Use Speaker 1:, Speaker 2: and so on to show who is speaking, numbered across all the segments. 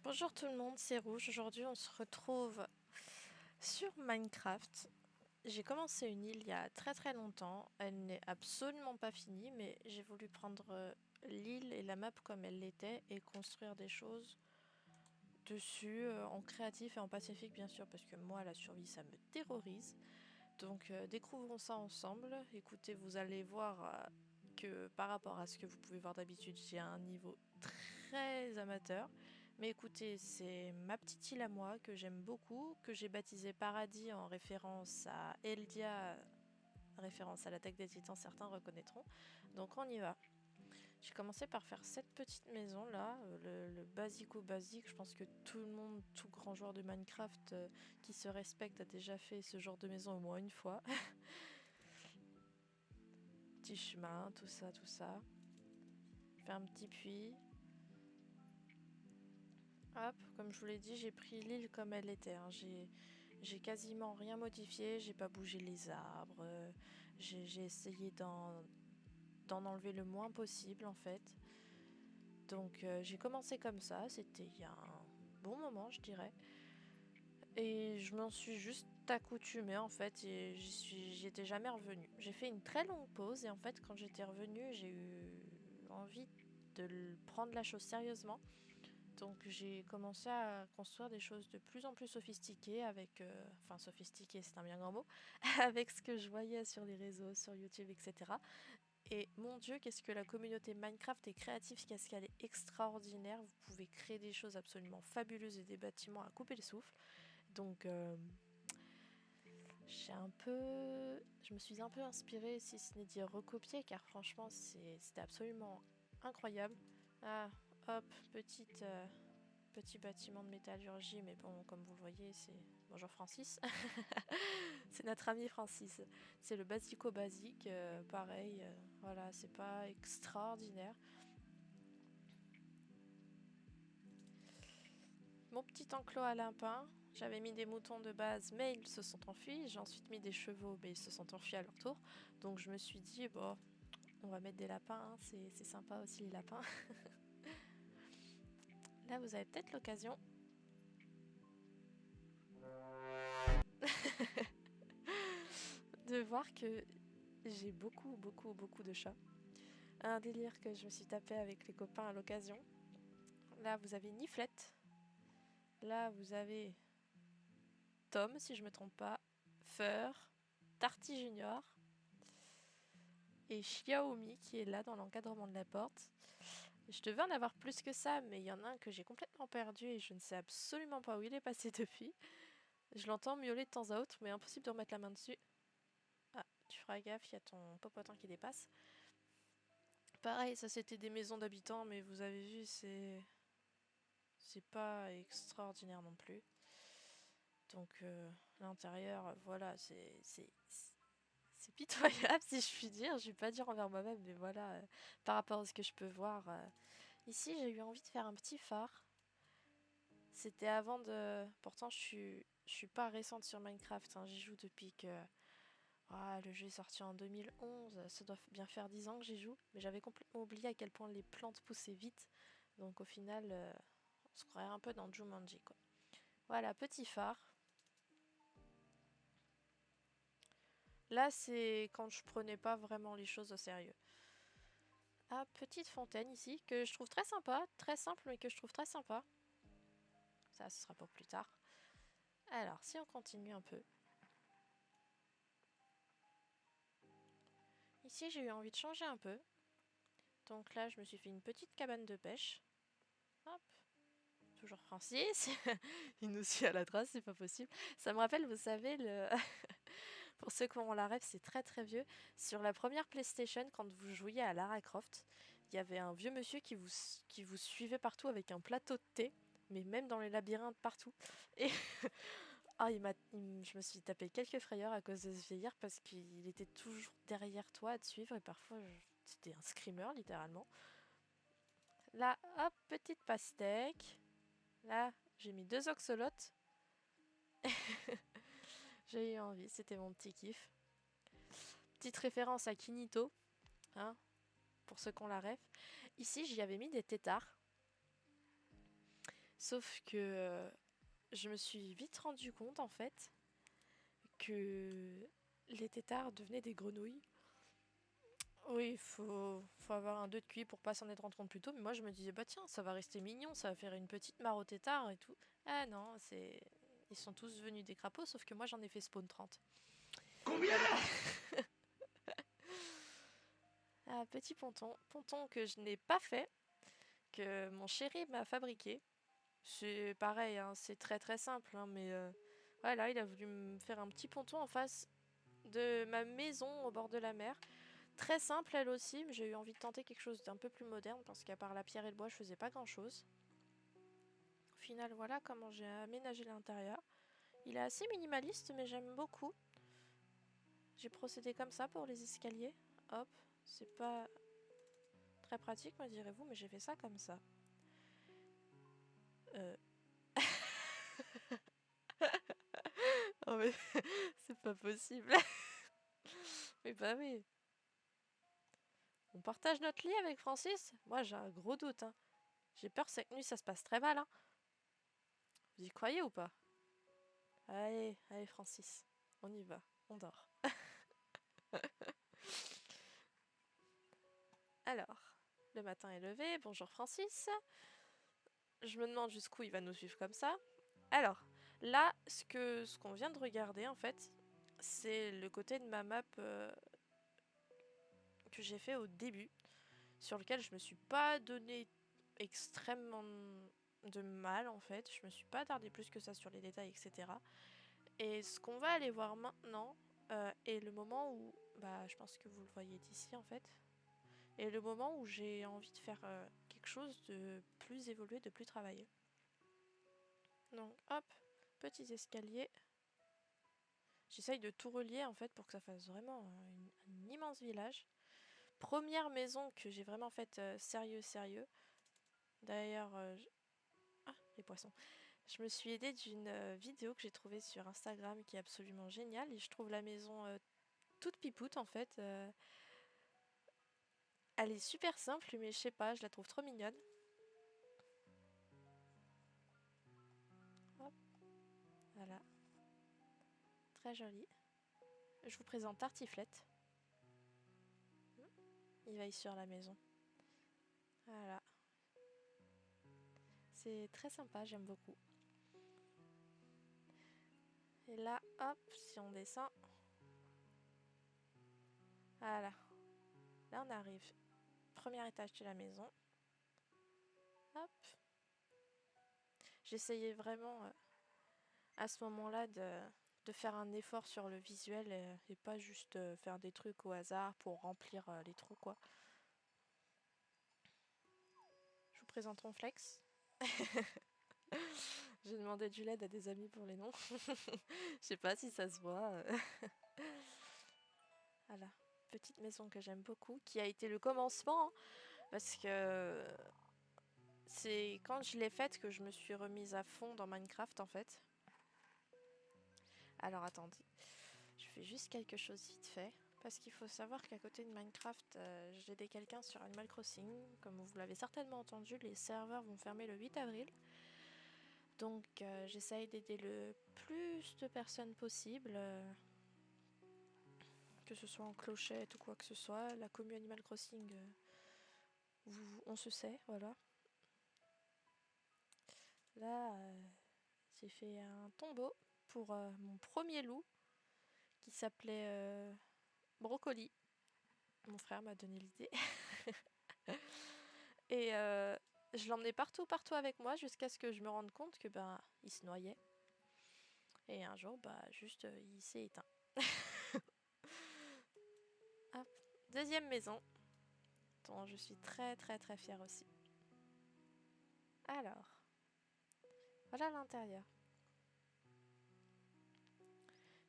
Speaker 1: Bonjour tout le monde, c'est Rouge. Aujourd'hui, on se retrouve sur Minecraft. J'ai commencé une île il y a très longtemps. Elle n'est absolument pas finie, mais j'ai voulu prendre l'île et la map comme elle l'était et construire des choses dessus en créatif et en pacifique, bien sûr, parce que moi, la survie, ça me terrorise. Donc, découvrons ça ensemble. Écoutez, vous allez voir que par rapport à ce que vous pouvez voir d'habitude, j'ai un niveau très amateur. Mais écoutez, c'est ma petite île à moi que j'aime beaucoup, que j'ai baptisée Paradis en référence à Eldia, référence à l'attaque des titans, certains reconnaîtront. Donc on y va. J'ai commencé par faire cette petite maison là, le basico basique. Je pense que tout le monde, tout grand joueur de Minecraft qui se respecte a déjà fait ce genre de maison au moins une fois. Petit chemin, tout ça, tout ça. Fait un petit puits. Hop, comme je vous l'ai dit, j'ai pris l'île comme elle était. Hein. J'ai quasiment rien modifié, j'ai pas bougé les arbres. J'ai essayé d'en enlever le moins possible en fait. Donc j'ai commencé comme ça, c'était il y a un bon moment je dirais. Et je m'en suis juste accoutumée en fait et j'y étais jamais revenue. J'ai fait une très longue pause et en fait quand j'étais revenue j'ai eu envie de prendre la chose sérieusement. Donc j'ai commencé à construire des choses de plus en plus sophistiquées avec, enfin sophistiquées c'est un bien grand mot, avec ce que je voyais sur les réseaux, sur YouTube, etc. Et mon Dieu, qu'est-ce que la communauté Minecraft est créative, qu'est-ce qu'elle est extraordinaire. Vous pouvez créer des choses absolument fabuleuses et des bâtiments à couper le souffle. Donc je me suis un peu inspirée, si ce n'est dire recopier, car franchement c'était absolument incroyable. Ah, hop, petit bâtiment de métallurgie, mais bon, comme vous le voyez, c'est... Bonjour Francis. C'est notre ami Francis. C'est le basico basique, pareil, voilà, c'est pas extraordinaire. Mon petit enclos à lapin, j'avais mis des moutons de base, mais ils se sont enfuis. J'ai ensuite mis des chevaux, mais ils se sont enfuis à leur tour. Donc je me suis dit, bon, on va mettre des lapins, hein, c'est sympa aussi les lapins. Là, vous avez peut-être l'occasion de voir que j'ai beaucoup de chats. Un délire que je me suis tapé avec les copains à l'occasion. Là, vous avez Niflette. Là, vous avez Tom, si je me trompe pas. Fur. Tarty Junior. Et Xiaomi qui est là dans l'encadrement de la porte. Je devais en avoir plus que ça, mais il y en a un que j'ai complètement perdu et je ne sais absolument pas où il est passé depuis. Je l'entends miauler de temps à autre, mais impossible de remettre la main dessus. Ah, tu feras gaffe, il y a ton popotin qui dépasse. Pareil, ça c'était des maisons d'habitants, mais vous avez vu, c'est pas extraordinaire non plus. Donc l'intérieur, voilà, c'est pitoyable si je puis dire. Je vais pas dire envers moi-même, mais voilà, par rapport à ce que je peux voir. Ici, j'ai eu envie de faire un petit phare. C'était avant de... Pourtant, je suis pas récente sur Minecraft. Hein. J'y joue depuis que... Ah, le jeu est sorti en 2011. Ça doit bien faire 10 ans que j'y joue. Mais j'avais complètement oublié à quel point les plantes poussaient vite. Donc au final, on se croirait un peu dans Jumanji, quoi. Voilà, petit phare. Là, c'est quand je prenais pas vraiment les choses au sérieux. Ah, petite fontaine ici, que je trouve très sympa. Très simple, mais que je trouve très sympa. Ça, ce sera pour plus tard. Alors, si on continue un peu. Ici, j'ai eu envie de changer un peu. Donc là, je me suis fait une petite cabane de pêche. Hop. Toujours Francis. Il nous suit à la trace, c'est pas possible. Ça me rappelle, vous savez, le... pour ceux qui ont la rêve, c'est très vieux. Sur la première PlayStation, quand vous jouiez à Lara Croft, il y avait un vieux monsieur qui vous suivait partout avec un plateau de thé, mais même dans les labyrinthes partout. Et ah, je me suis tapé quelques frayeurs à cause de ce vieillard parce qu'il était toujours derrière toi à te suivre et parfois c'était un screamer littéralement. Là, hop, petite pastèque. Là, j'ai mis 2 oxolotes. J'ai eu envie, c'était mon petit kiff. Petite référence à Kinito, hein, pour ceux qui ont la ref. Ici, j'y avais mis des têtards. Sauf que je me suis vite rendu compte en fait que les têtards devenaient des grenouilles. Oui, faut avoir un 2 de QI pour pas s'en être rendu compte plus tôt, mais moi je me disais, bah tiens, ça va rester mignon, ça va faire une petite mare au tétard et tout. Ah non, c'est. Ils sont tous devenus des crapauds, sauf que moi j'en ai fait spawn 30. Voilà. Ah, petit ponton. Ponton que je n'ai pas fait, que mon chéri m'a fabriqué. C'est pareil, hein, c'est très très simple, hein, mais voilà, il a voulu me faire un petit ponton en face de ma maison au bord de la mer. Très simple elle aussi, mais j'ai eu envie de tenter quelque chose d'un peu plus moderne parce qu'à part la pierre et le bois, je faisais pas grand chose. Au final, voilà comment j'ai aménagé l'intérieur. Il est assez minimaliste, mais j'aime beaucoup. J'ai procédé comme ça pour les escaliers. Hop, c'est pas très pratique, me direz-vous, mais j'ai fait ça comme ça. Euh... oh mais c'est pas possible. Mais bah oui. On partage notre lit avec Francis? Moi j'ai un gros doute, hein. J'ai peur que cette nuit ça se passe très mal, hein. Vous y croyez ou pas? Allez, allez Francis, on y va, on dort. Alors, le matin est levé, bonjour Francis. Je me demande jusqu'où il va nous suivre comme ça. Alors, là, ce qu'on vient de regarder en fait, c'est le côté de ma map que j'ai fait au début, sur lequel je me suis pas donné extrêmement de mal en fait. Je me suis pas attardée plus que ça sur les détails, etc. Et ce qu'on va aller voir maintenant est le moment où, bah, je pense que vous le voyez d'ici en fait, et le moment où j'ai envie de faire quelque chose de plus évolué, de plus travaillé. Donc hop, petits escaliers. J'essaye de tout relier en fait pour que ça fasse vraiment un immense village. Première maison que j'ai vraiment faite sérieux. D'ailleurs, ah, les poissons. Je me suis aidée d'une vidéo que j'ai trouvée sur Instagram qui est absolument géniale et je trouve la maison toute pipoute en fait. Elle est super simple mais je sais pas, je la trouve trop mignonne. Hop, voilà, très jolie. Je vous présente Tartiflette. Il veille sur la maison. Voilà. C'est très sympa, j'aime beaucoup. Et là, hop, si on descend. Voilà. Là, on arrive. Premier étage de la maison. Hop. J'essayais vraiment à ce moment-là de faire un effort sur le visuel et pas juste faire des trucs au hasard pour remplir les trous, quoi. Je vous présente mon flex. J'ai demandé du l'aide à des amis pour les noms. Je sais pas si ça se voit. Voilà. Petite maison que j'aime beaucoup, qui a été le commencement, hein, parce que c'est quand je l'ai faite que je me suis remise à fond dans Minecraft en fait. Alors attendez, je fais juste quelque chose vite fait. Parce qu'il faut savoir qu'à côté de Minecraft, j'ai aidé quelqu'un sur Animal Crossing. Comme vous l'avez certainement entendu, les serveurs vont fermer le 8 avril. Donc j'essaye d'aider le plus de personnes possible. Que ce soit en clochette ou quoi que ce soit. La commu Animal Crossing, on se sait, voilà. Là, j'ai fait un tombeau pour mon premier loup qui s'appelait Brocoli. Mon frère m'a donné l'idée. Et je l'emmenais partout avec moi jusqu'à ce que je me rende compte que ben il se noyait. Et un jour, bah juste il s'est éteint. Hop. Deuxième maison, dont je suis très fière aussi. Alors, voilà l'intérieur.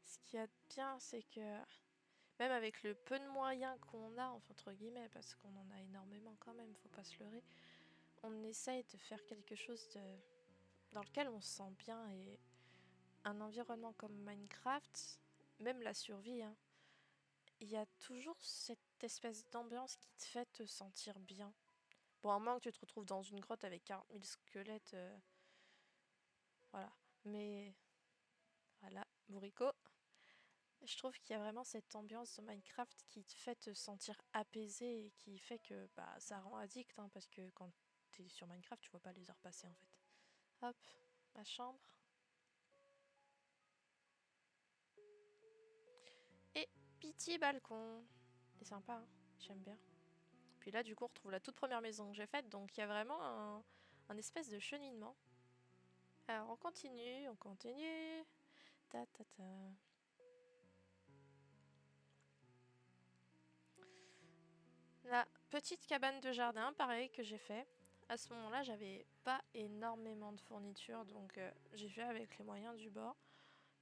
Speaker 1: Ce qu'il y a de bien, c'est que même avec le peu de moyens qu'on a, entre guillemets, parce qu'on en a énormément quand même, faut pas se leurrer, on essaye de faire quelque chose dans lequel on se sent bien et un environnement comme Minecraft, même la survie, hein, il y a toujours cette espèce d'ambiance qui te fait te sentir bien. Bon, à moins que tu te retrouves dans une grotte avec 40 000 squelettes Voilà. Mais voilà, bourricot. Je trouve qu'il y a vraiment cette ambiance de Minecraft qui te fait te sentir apaisé et qui fait que bah, ça rend addict, hein, parce que quand t'es sur Minecraft, tu vois pas les heures passer en fait. Hop, ma chambre. Et petit balcon. C'est sympa, hein, j'aime bien. Puis là, du coup, on retrouve la toute première maison que j'ai faite, donc il y a vraiment un espèce de cheminement. Alors, on continue, on continue. Ta ta ta. La petite cabane de jardin, pareil, que j'ai fait. À ce moment-là, j'avais pas énormément de fournitures, donc j'ai fait avec les moyens du bord.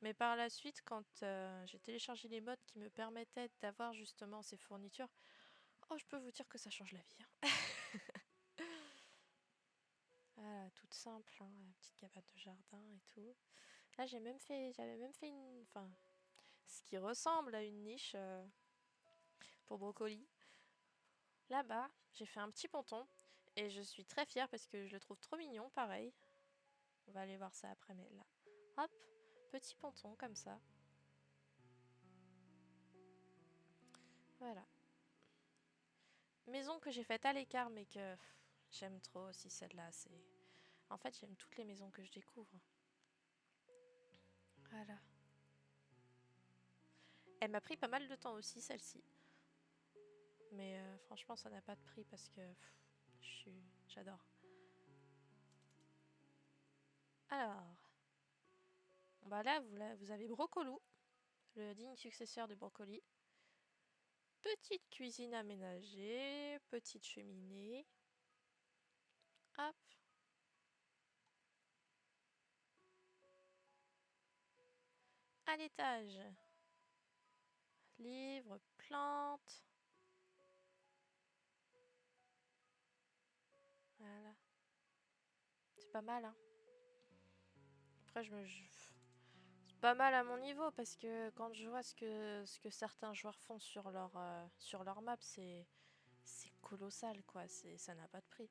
Speaker 1: Mais par la suite, quand j'ai téléchargé les mods qui me permettaient d'avoir justement ces fournitures, oh, je peux vous dire que ça change la vie, hein. Voilà, toute simple, hein, la petite cabane de jardin et tout. Là, j'avais même fait une, enfin, ce qui ressemble à une niche pour brocoli. Là-bas, j'ai fait un petit ponton et je suis très fière parce que je le trouve trop mignon, pareil. On va aller voir ça après, mais là, hop, petit ponton comme ça. Voilà. Maison que j'ai faite à l'écart, mais que j'aime trop aussi celle-là. En fait, j'aime toutes les maisons que je découvre. Voilà. Elle m'a pris pas mal de temps aussi, celle-ci. Mais franchement, ça n'a pas de prix parce que j'adore. Alors, bah là, vous avez Brocolou, le digne successeur de Brocoli. Petite cuisine aménagée, petite cheminée. Hop. À l'étage. Livres, plantes. Voilà. C'est pas mal, hein. Après, c'est pas mal à mon niveau parce que quand je vois ce que certains joueurs font sur leur map, c'est colossal, quoi. Ça n'a pas de prix.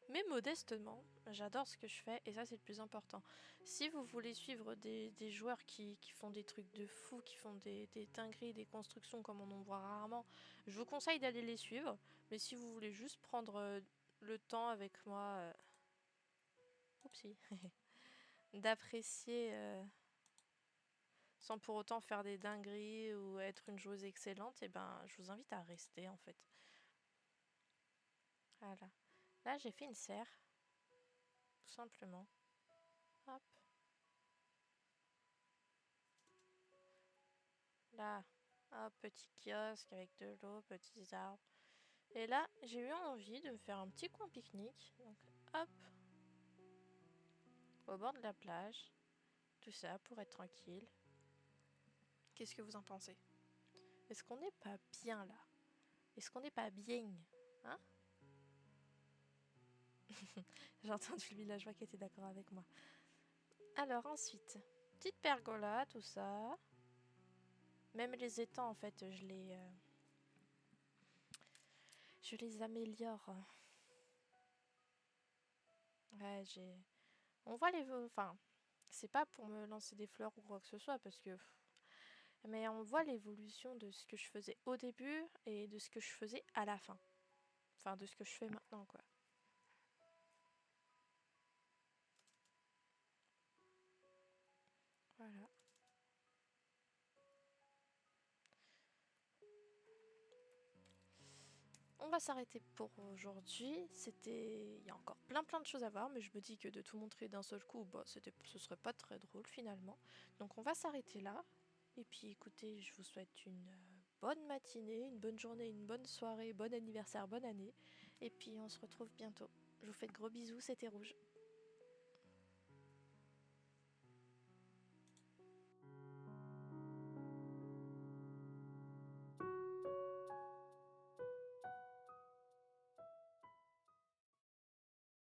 Speaker 1: Mais modestement, j'adore ce que je fais et ça c'est le plus important. Si vous voulez suivre des joueurs qui font des trucs de fou, qui font des dingueries, des constructions comme on en voit rarement, je vous conseille d'aller les suivre. Mais si vous voulez juste prendre le temps avec moi, oupsie, d'apprécier sans pour autant faire des dingueries ou être une joueuse excellente, et ben je vous invite à rester en fait. Voilà. Là j'ai fait une serre, tout simplement. Hop. Là, un petit kiosque avec de l'eau, petits arbres. Et là, j'ai eu envie de me faire un petit coin pique-nique. Donc, hop, au bord de la plage. Tout ça pour être tranquille. Qu'est-ce que vous en pensez? Est-ce qu'on n'est pas bien là? Est-ce qu'on n'est pas bien? Hein? J'ai entendu le villageois qui était d'accord avec moi. Alors ensuite, petite pergola, tout ça. Même les étangs, en fait, je les améliore. Ouais, on voit les... Enfin, c'est pas pour me lancer des fleurs ou quoi que ce soit, parce que... Mais on voit l'évolution de ce que je faisais au début et de ce que je faisais à la fin. Enfin, de ce que je fais maintenant, quoi. Voilà. On va s'arrêter pour aujourd'hui. Il y a encore plein de choses à voir, mais je me dis que de tout montrer d'un seul coup, bah, ce serait pas très drôle finalement. Donc on va s'arrêter là. Et puis écoutez, je vous souhaite une bonne matinée, une bonne journée, une bonne soirée, bon anniversaire, bonne année. Et puis on se retrouve bientôt. Je vous fais de gros bisous, c'était Rouge.